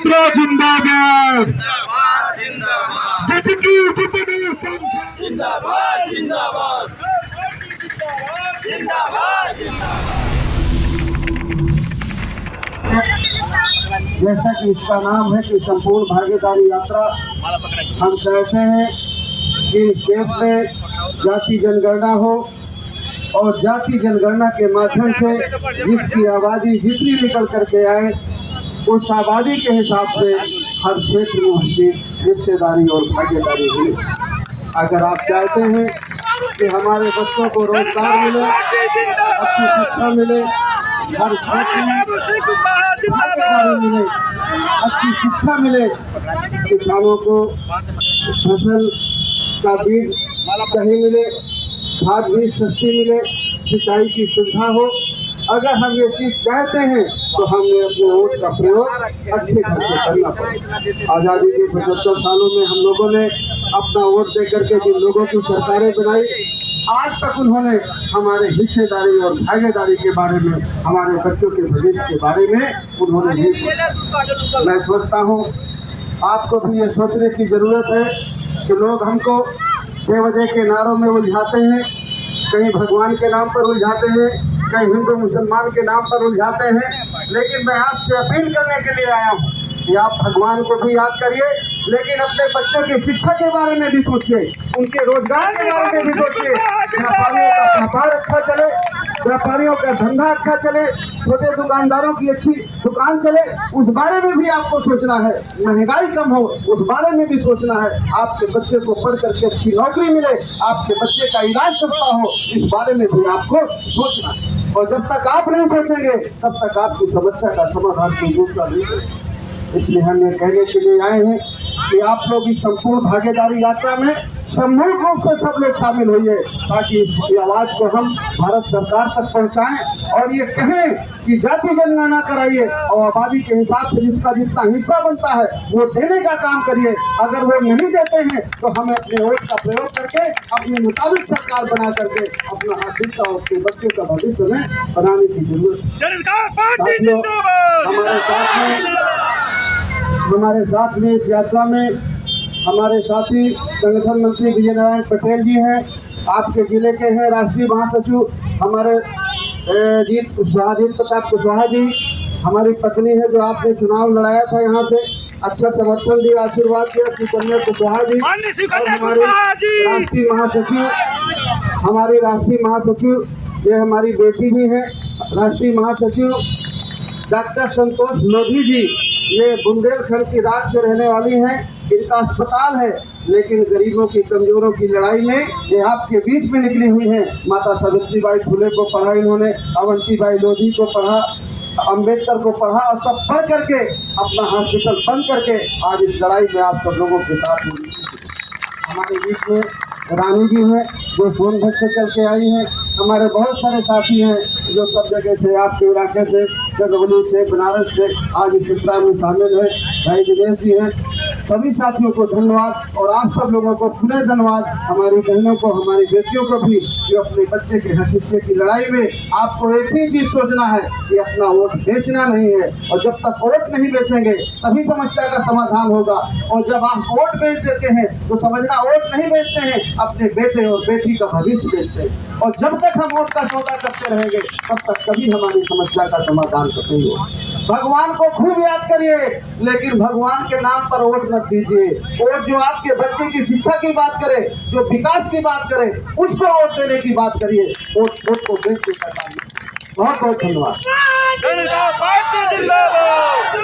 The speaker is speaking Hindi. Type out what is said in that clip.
जिंदाबाद जिसकी जितनी संख्या जिंदाबाद जिंदाबाद जिंदाबाद जैसा कि इसका नाम है कि संपूर्ण भागीदारी यात्रा, हम चाहते हैं कि इस देश में जाति जनगणना हो और जाति जनगणना के माध्यम से जिसकी आबादी जितनी निकल करके आए उस आबादी के हिसाब से हर क्षेत्र में उसकी हिस्सेदारी और भागीदारी हुई। अगर आप चाहते हैं कि हमारे बच्चों को रोजगार मिले, अच्छी शिक्षा मिले, हर क्षेत्र में भागीदारी मिले, अच्छी शिक्षा मिले, किसानों को फसल का बीज सही मिले, खाद बीज सस्ती मिले, सिंचाई की सुविधा हो, अगर हम ये चीज चाहते हैं तो हमें अपने वोट का प्रयोग अच्छे ढंग से करना पड़ेगा। आज़ादी के 75 सालों में हम लोगों ने अपना वोट दे करके जिन लोगों की सरकारें बनाई, आज तक उन्होंने हमारे हिस्सेदारी और भागीदारी के बारे में, हमारे बच्चों के भविष्य के बारे में उन्होंने नहीं सोचा। मैं सोचता हूँ आपको भी ये सोचने की ज़रूरत है कि लोग हमको बेवजह के नारों में उलझाते हैं, कहीं भगवान के नाम पर उलझाते हैं, कहीं हिंदू मुसलमान के नाम पर उलझाते हैं, लेकिन मैं आपसे अपील करने के लिए आया हूँ कि आप भगवान को भी याद करिए, लेकिन अपने बच्चों की शिक्षा के बारे में भी सोचिए, उनके रोजगार के बारे में भी सोचिए। व्यापारियों का व्यापार अच्छा चले, व्यापारियों का धंधा अच्छा चले, छोटे दुकानदारों की अच्छी दुकान चले, उस बारे में भी आपको सोचना है। महंगाई कम हो, उस बारे में भी सोचना है। आपके बच्चे को पढ़ करके अच्छी नौकरी मिले, आपके बच्चे का इलाज सस्ता हो, इस बारे में भी आपको सोचना है। और जब तक आप नहीं सोचेंगे तब तक आपकी समस्या का समाधान कोई दूसरा नहीं करेगा। इसलिए हम ये कहने के लिए आए हैं कि आप लोग इस संपूर्ण भागीदारी यात्रा में सामूहिक रूप से सब लोग शामिल होइए, ताकि इस आवाज को हम भारत सरकार तक पहुंचाएं और ये कहें कि जाति जनगणना कराइए और आबादी के हिसाब से जिसका जितना हिस्सा बनता है वो देने का काम करिए। अगर वो नहीं देते हैं तो हमें अपने वोट का प्रयोग करके अपने मुताबिक सरकार बना करके अपना हिस्सा और अपने बच्चों का भविष्य में बनाने की जरूरत है। हमारे साथ में इस यात्रा में हमारे साथी संगठन मंत्री विजय नारायण पटेल जी हैं, आपके जिले के हैं राष्ट्रीय महासचिव हमारे जीत प्रताप कुशवाहा जी, हमारी पत्नी है जो आपने चुनाव लड़ाया था, यहाँ से अच्छा समर्थन दिया, आशीर्वाद दिया, सुकन्या कुशवाहा जी, और हमारे राष्ट्रीय महासचिव ये हमारी बेटी भी है, राष्ट्रीय महासचिव डॉक्टर संतोष लोधी जी, ये बुंदेलखंड की राज से रहने वाली हैं, इनका अस्पताल है, लेकिन गरीबों की कमजोरों की लड़ाई में ये आपके बीच में निकली हुई हैं। माता सावित्रीबाई फुले को पढ़ा इन्होंने, अवंतीबाई लोधी को पढ़ा, अंबेडकर को पढ़ा, और सब पढ़ करके अपना हॉस्पिटल बंद करके आज इस लड़ाई में आप सब लोगों के साथ जुड़ी। हमारे बीच में रानी जी हैं जो सोनभद्र से चल के आई हैं, हमारे बहुत सारे साथी हैं जो सब जगह से, आपके इलाके से, चंदौली से, बनारस से आज इस यात्रा में शामिल है। भाई दिनेश जी हैं, सभी साथियों को धन्यवाद और आप सब लोगों को पुनः धन्यवाद। हमारी बहनों को, हमारी बेटियों को भी जो अपने बच्चे के हक हिस्से की लड़ाई में आपको एक ही चीज सोचना है कि अपना वोट बेचना नहीं है, और जब तक वोट नहीं बेचेंगे तभी समस्या का समाधान होगा। और जब आप वोट बेच देते हैं तो समझना वोट नहीं बेचते हैं, अपने बेटे और बेटी का भविष्य बेचते हैं। और जब तक हम वोट का सौदा करते रहेंगे तब तक कभी हमारी समस्या का समाधान नहीं होगा। भगवान को खूब याद करिए, लेकिन भगवान के नाम पर वोट मत दीजिए। वोट जो आपके बच्चे की शिक्षा की बात करे, जो विकास की बात करे, उसको वोट देने की बात करिए। वोट को बेच के सरकार। बहुत बहुत धन्यवाद। जिंदाबाद जिंदाबाद।